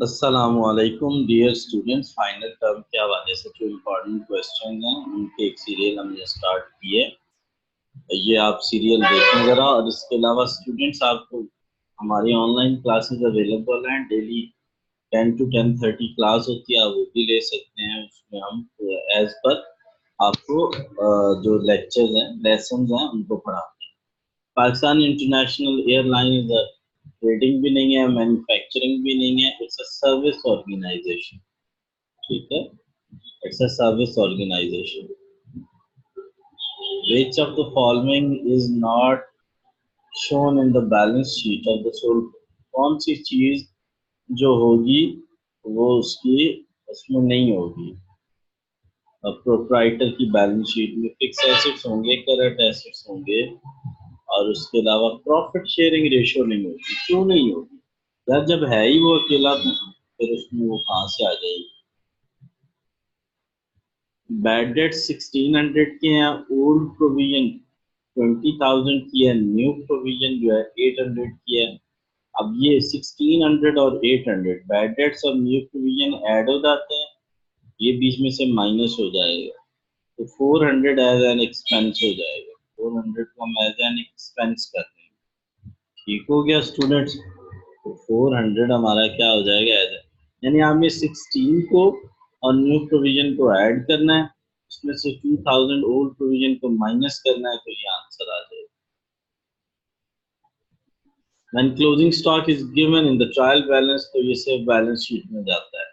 अस्सलामुअलैकुम dear students, final term के हवाले से जो इम्पोर्टेंट क्वेश्चन हैं उनके एक सीरियल हमने स्टार्ट किए। ये आप सीरियल देखें ज़रा। और इसके अलावा स्टूडेंट्स, आपको हमारी ऑनलाइन क्लासेस अवेलेबल हैं। डेली 10 to 10:30 क्लास होती है, आप वो भी ले सकते हैं। उसमें हम एज पर आपको जो लेक्चर्स हैं, लेसन हैं, उनको पढ़ाते हैं। पाकिस्तान इंटरनेशनल एयरलाइन ट्रेडिंग भी नहीं है, मैन्युफैक्चरिंग भी नहीं है, इट्स अ सर्विस ऑर्गेनाइजेशन। ठीक है, it's a service organization. Which of the following is not shown in the balance sheet of the sole? कौन सी चीज जो होगी वो उसकी उसमें नहीं होगी? प्रोप्राइटर की बैलेंस शीट में फिक्स एसेट्स होंगे, करंट एसेट्स होंगे, और उसके अलावा प्रॉफिट शेयरिंग रेशियो नहीं होगी। क्यों नहीं होगी यार? जब है ही वो अकेला, तो फिर उसमें वो कहाँ से आ जाएगी? बैड डेट 1600 के हैं, ओल्ड प्रोविजन 20,000 की है, न्यू प्रोविजन जो है 800 की है। अब ये 1600 और 800 बैड डेट्स और न्यू प्रोविजन ऐड हो जाते हैं, ये बीच में से माइनस हो जाएगा, तो 400 एज एन एक्सपेंस हो जाएगा। 400 को हम एज एन एक्सपेंस कर देंगे। ठीक हो गया स्टूडेंट्स? तो 400 हमारा क्या हो जाएगा एज एन, यानी हमें 16 को और न्यू प्रोविजन को ऐड करना है, उसमें से 2000 ओल्ड प्रोविजन को माइनस करना है, तो ये आंसर आ जाएगा। When closing stock is given in the trial balance, तो ये सिर्फ बैलेंस शीट में जाता है।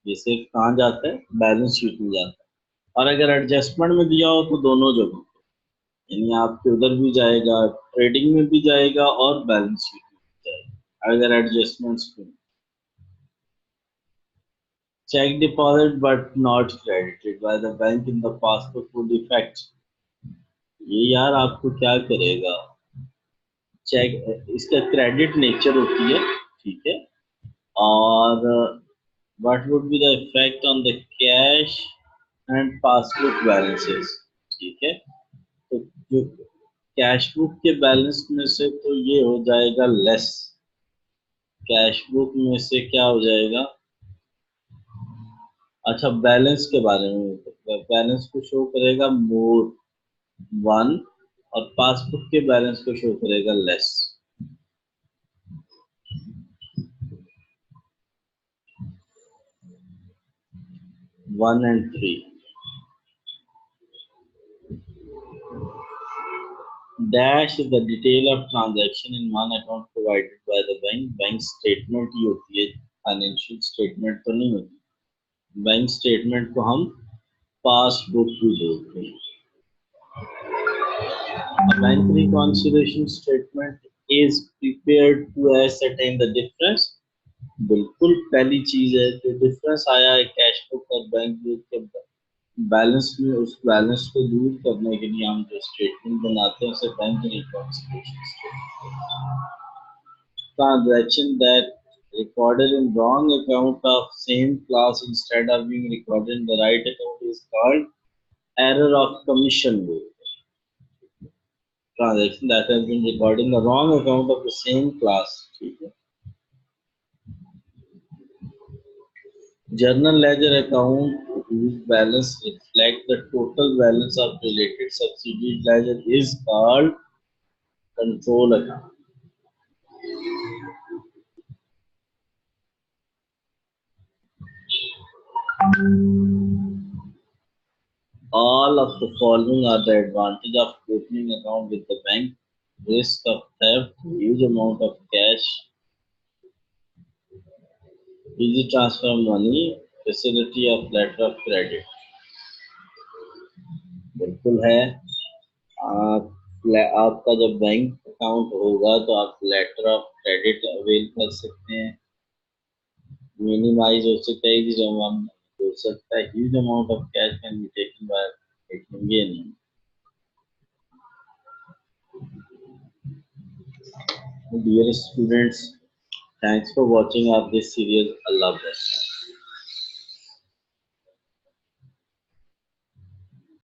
ये सिर्फ कहाँ जाता है? बैलेंस शीट में जाता है। और अगर एडजस्टमेंट में दिया हो तो दोनों जगहों पे, यानी आपके उधर भी जाएगा, ट्रेडिंग में भी जाएगा और बैलेंस शीट में भी जाएगा अगर एडजस्टमेंट्स में। Cheque deposit but not credited by the bank in the past full effect. ये यार आपको क्या करेगा? चेक इसका क्रेडिट नेचर होती है, ठीक है। और what would be the effect on the cash and passbook balances? ठीक है, तो जो कैश बुक के बैलेंस में से तो ये हो जाएगा लेस, कैश बुक में से क्या हो जाएगा? अच्छा, बैलेंस के बारे में, बैलेंस को शो करेगा मोर 1, और पासबुक के बैलेंस को शो करेगा less. 1 and 3। Dash is the detail of transaction in one account provided by the bank। Bank statement ही होती है, फाइनेंशियल स्टेटमेंट तो नहीं होती। बैंक स्टेटमेंट को हम पासबुक भी बोलते हैं। A bank reconciliation statement is prepared to ascertain the difference। बिल्कुल पहली चीज है जो डिफरेंस आया है कैश बुक और बैंक बुक के बैलेंस में, उस बैलेंस को दूर करने के लिए हम जो स्टेटमेंट बनाते हैं उसे bank reconciliation statement. Transaction that recorded in wrong account of same class instead of being recorded in the right account is called error of commission rule। Transaction that has been recorded in the wrong account of the same class, ठीक है। Journal ledger account whose balance reflect the total balance of related subsidiary ledger is called control account। All of the following are the advantage of opening account with the bank: risk of theft, huge amount of cash, easy transfer of money, facility of letter of credit। बिल्कुल है। आप आपका जब bank account होगा तो आप letter of credit avail कर सकते हैं, मिनिमाइज हो सकता है, इजी अमाउंट हो सकता है, huge amount of cash can be taken by ये नहीं। Dear students, thanks for watching up this serial. Allah bless you.